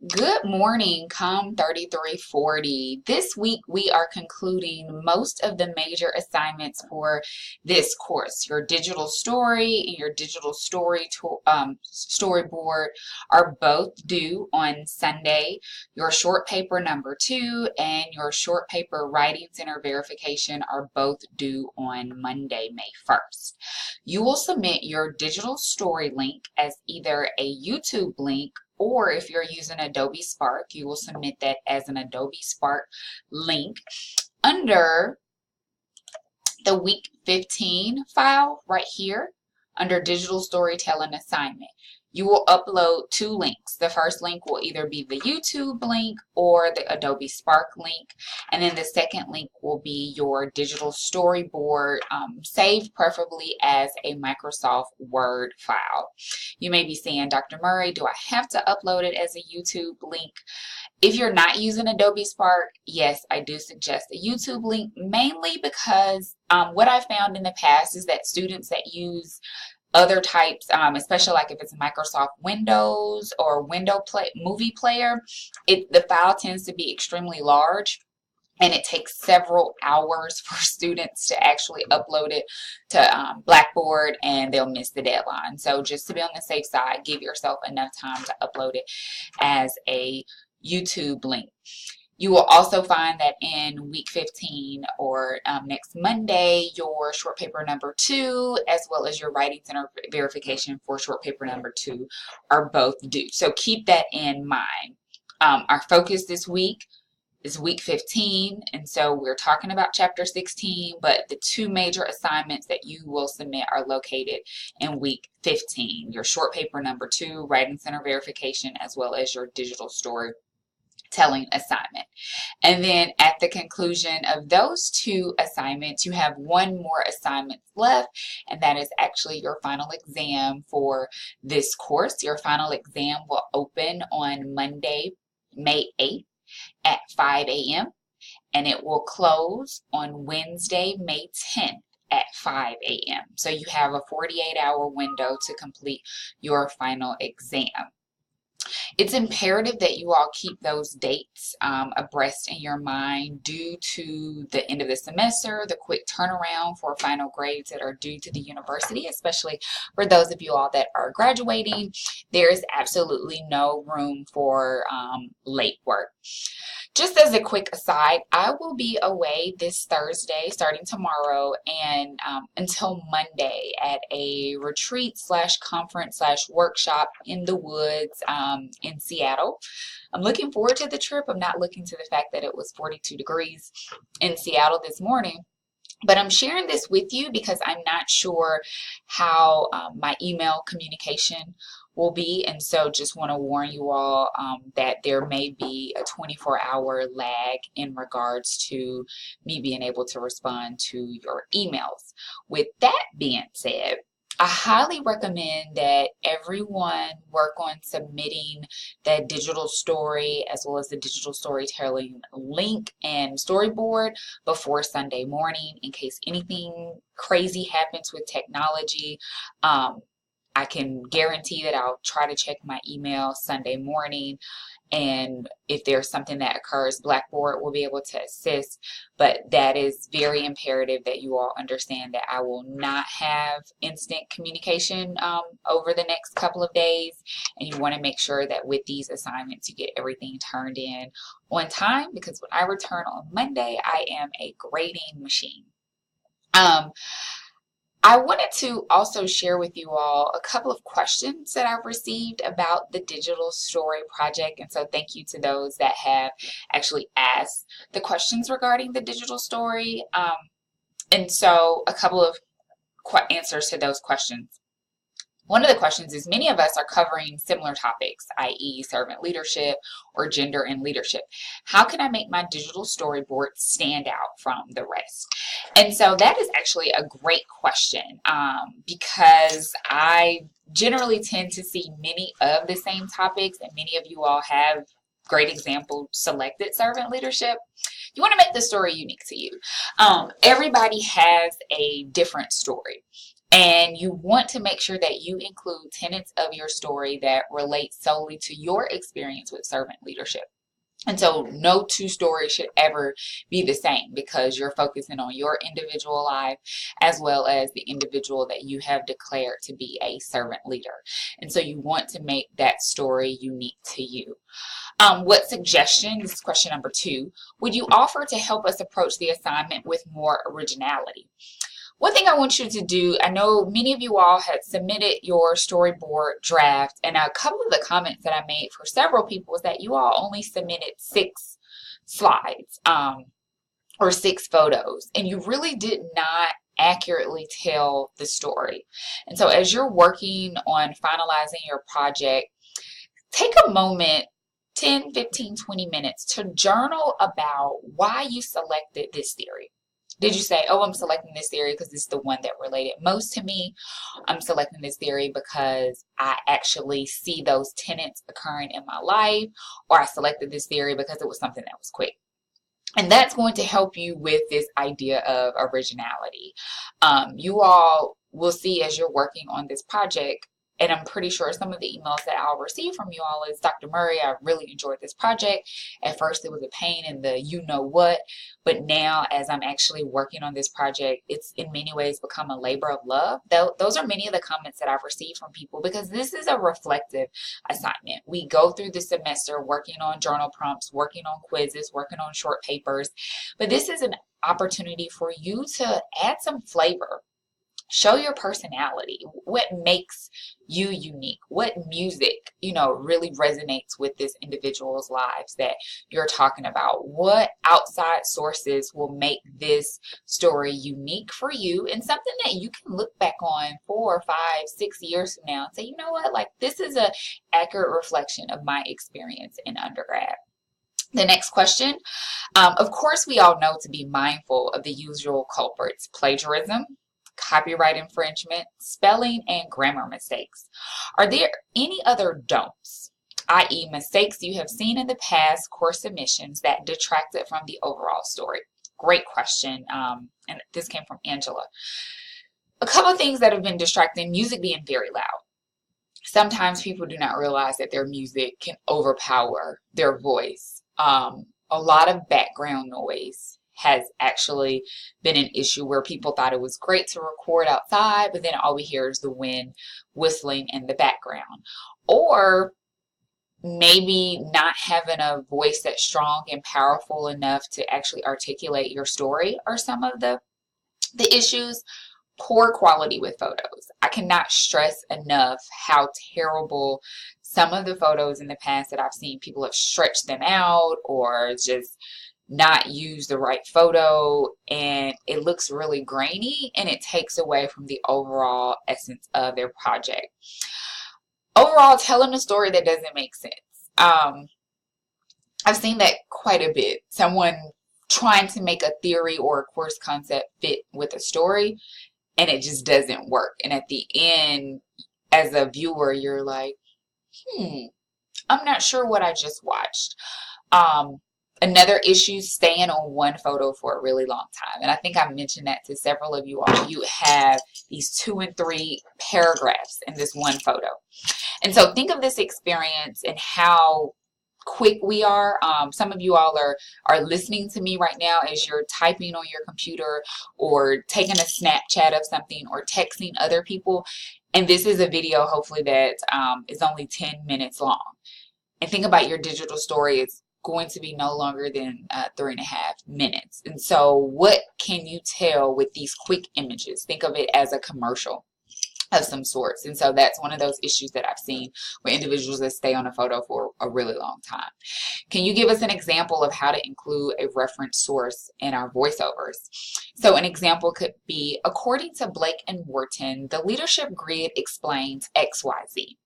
Good morning, COM 3340. This week we are concluding most of the major assignments for this course. Your digital story and your digital storyboard are both due on Sunday. Your short paper number 2 and your short paper writing center verification are both due on Monday, May 1st. You will submit your digital story link as either a YouTube link, or if you're using Adobe Spark, you will submit that as an Adobe Spark link under the week 15 file right here under digital storytelling assignment. You will upload 2 links. The first link will either be the YouTube link or the Adobe Spark link. And then the second link will be your digital storyboard, saved preferably as a Microsoft Word file. You may be saying, Dr. Murray, do I have to upload it as a YouTube link? If you're not using Adobe Spark, yes, I do suggest a YouTube link, mainly because what I've found in the past is that students that use other types, especially like if it's Microsoft Windows or movie player, the file tends to be extremely large, and it takes several hours for students to actually upload it to Blackboard, and they'll miss the deadline. So just to be on the safe side, give yourself enough time to upload it as a YouTube link. You will also find that in week 15 or next Monday, your short paper number 2 as well as your writing center verification for short paper number 2 are both due. So keep that in mind. Our focus this week is week 15, and so we're talking about chapter 16, but the 2 major assignments that you will submit are located in week 15, your short paper number 2 writing center verification as well as your digital storytelling assignment. And then at the conclusion of those 2 assignments, you have 1 more assignment left, and that is actually your final exam for this course. Your final exam will open on Monday, May 8th at 5 a.m. and it will close on Wednesday, May 10th at 5 a.m. So you have a 48-hour window to complete your final exam. It's imperative that you all keep those dates abreast in your mind due to the end of the semester, the quick turnaround for final grades that are due to the university, especially for those of you all that are graduating. There is absolutely no room for late work. Just as a quick aside, I will be away this Thursday, starting tomorrow, and until Monday at a retreat / conference / workshop in the woods in Seattle. I'm looking forward to the trip. I'm not looking to the fact that it was 42 degrees in Seattle this morning. But I'm sharing this with you because I'm not sure how my email communication will be, and so just want to warn you all that there may be a 24-hour lag in regards to me being able to respond to your emails. With that being said, I highly recommend that everyone work on submitting the digital story as well as the digital storytelling link and storyboard before Sunday morning in case anything crazy happens with technology. I can guarantee that I'll try to check my email Sunday morning, and if there's something that occurs, Blackboard will be able to assist, but that is very imperative that you all understand that I will not have instant communication over the next couple of days, and you want to make sure that with these assignments you get everything turned in on time, because when I return on Monday, I am a grading machine. I wanted to also share with you all a couple of questions that I've received about the digital story project, and so thank you to those that have actually asked the questions regarding the digital story. And so a couple of answers to those questions. One of the questions is, many of us are covering similar topics, i.e. servant leadership or gender and leadership. How can I make my digital storyboard stand out from the rest? And so that is actually a great question because I generally tend to see many of the same topics, and many of you all have great example selected servant leadership. You want to make the story unique to you. Everybody has a different story. And you want to make sure that you include tenets of your story that relate solely to your experience with servant leadership. And so no two stories should ever be the same, because you're focusing on your individual life as well as the individual that you have declared to be a servant leader. And so you want to make that story unique to you. What suggestion, this is question number 2, would you offer to help us approach the assignment with more originality? One thing I want you to do, I know many of you all had submitted your storyboard draft, and a couple of the comments that I made for several people was that you all only submitted 6 slides or 6 photos, and you really did not accurately tell the story. And so as you're working on finalizing your project, take a moment, 10, 15, 20 minutes, to journal about why you selected this theory. Did you say, oh, I'm selecting this theory because this is the one that related most to me? I'm selecting this theory because I actually see those tenets occurring in my life, or I selected this theory because it was something that was quick. And that's going to help you with this idea of originality. You all will see as you're working on this project, and I'm pretty sure some of the emails that I'll receive from you all is, Dr. Murray, I really enjoyed this project. At first it was a pain in the you know what, but now as I'm actually working on this project, it's in many ways become a labor of love. Those are many of the comments that I've received from people, because this is a reflective assignment. We go through the semester working on journal prompts, working on quizzes, working on short papers, but this is an opportunity for you to add some flavor. Show your personality. What makes you unique? What music, really resonates with this individual's lives that you're talking about? What outside sources will make this story unique for you, and something that you can look back on 4, 5, 6 years from now and say, you know what, like, this is an accurate reflection of my experience in undergrad. The next question, of course, we all know to be mindful of the usual culprits: plagiarism, copyright infringement, spelling, and grammar mistakes. Are there any other don'ts, i.e. mistakes you have seen in the past course submissions that detracted from the overall story? Great question, and this came from Angela. A couple of things that have been distracting: music being very loud. Sometimes people do not realize that their music can overpower their voice. A lot of background noise has actually been an issue where people thought it was great to record outside, but then all we hear is the wind whistling in the background. Or maybe not having a voice that's strong and powerful enough to actually articulate your story are some of the issues. Poor quality with photos. I cannot stress enough how terrible some of the photos in the past that I've seen. People have stretched them out or just not use the right photo, and it looks really grainy, and it takes away from the overall essence of their project. Overall, telling a story that doesn't make sense. I've seen that quite a bit. Someone trying to make a theory or a course concept fit with a story, and it just doesn't work. And at the end, as a viewer, you're like, I'm not sure what I just watched. Another issue, staying on one photo for a really long time. And I think I've mentioned that to several of you all. You have these 2 and 3 paragraphs in this one photo. And so think of this experience and how quick we are. Some of you all are listening to me right now as you're typing on your computer or taking a Snapchat of something or texting other people. And this is a video, hopefully, that is only 10 minutes long. And think about your digital story. It's going to be no longer than 3.5 minutes. And so what can you tell with these quick images? Think of it as a commercial of some sorts. And so that's one of those issues that I've seen with individuals that stay on a photo for a really long time. Can you give us an example of how to include a reference source in our voiceovers? So an example could be, according to Blake and Wharton, the leadership grid explains XYZ.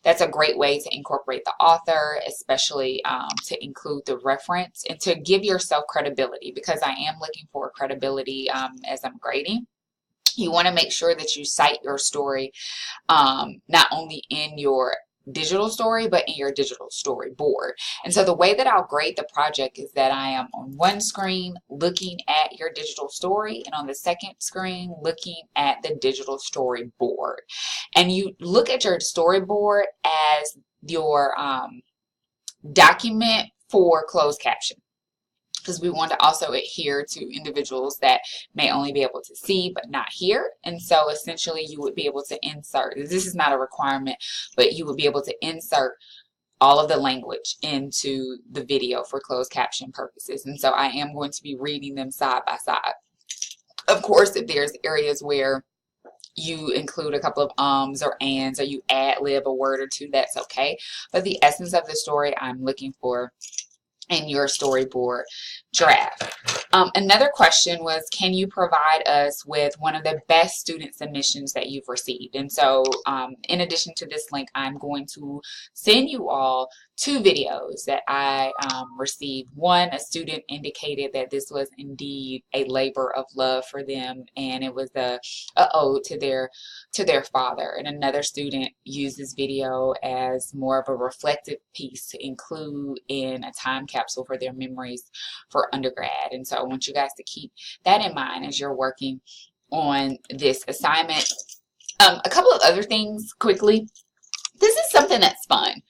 That's a great way to incorporate the author, especially to include the reference and to give yourself credibility, because I am looking for credibility as I'm grading. You want to make sure that you cite your story not only in your digital story, but in your digital storyboard. And so the way that I'll grade the project is that I am on one screen looking at your digital story, and on the second screen looking at the digital storyboard. And you look at your storyboard as your document for closed caption, because we want to also adhere to individuals that may only be able to see but not hear. And so essentially you would be able to insert, this is not a requirement, but you would be able to insert all of the language into the video for closed caption purposes. And so I am going to be reading them side by side. Of course, if there's areas where you include a couple of ums or ands, or you ad-lib a word or two, that's okay. But the essence of the story I'm looking for in your storyboard draft. Another question was, can you provide us with one of the best student submissions that you've received? And so in addition to this link, I'm going to send you all two videos that I received. One, a student indicated that this was indeed a labor of love for them, and it was a ode to their father. And another student used this video as more of a reflective piece to include in a time capsule for their memories for undergrad. And so I want you guys to keep that in mind as you're working on this assignment. A couple of other things quickly. This is something that's fun.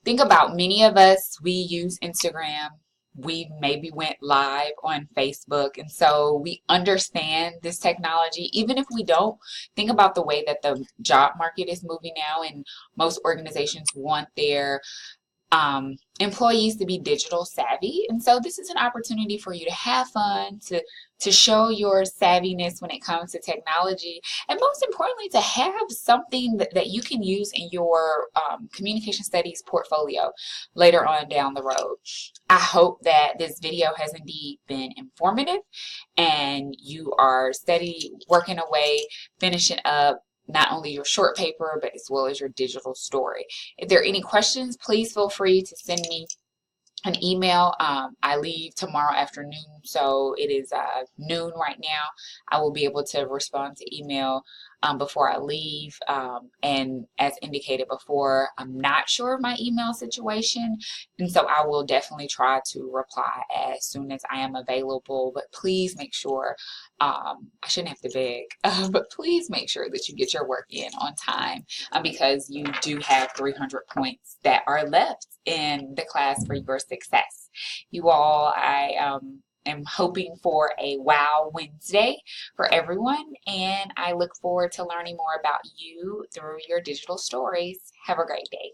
Think about, many of us, we use Instagram. We maybe went live on Facebook, and so we understand this technology. Even if we don't, think about the way that the job market is moving now, and most organizations want their employees to be digital savvy. And so this is an opportunity for you to have fun, to show your savviness when it comes to technology, and most importantly, to have something that you can use in your communication studies portfolio later on down the road. I hope that this video has indeed been informative, and you are steady working away, finishing up not only your short paper, but as well as your digital story. If there are any questions, please feel free to send me an email. I leave tomorrow afternoon, so it is noon right now. I will be able to respond to email before I leave. And as indicated before, I'm not sure of my email situation, and so I will definitely try to reply as soon as I am available. But please make sure, I shouldn't have to beg, but please make sure that you get your work in on time, because you do have 300 points that are left in the class for your success. You all, I am hoping for a wow Wednesday for everyone, and I look forward to learning more about you through your digital stories. Have a great day.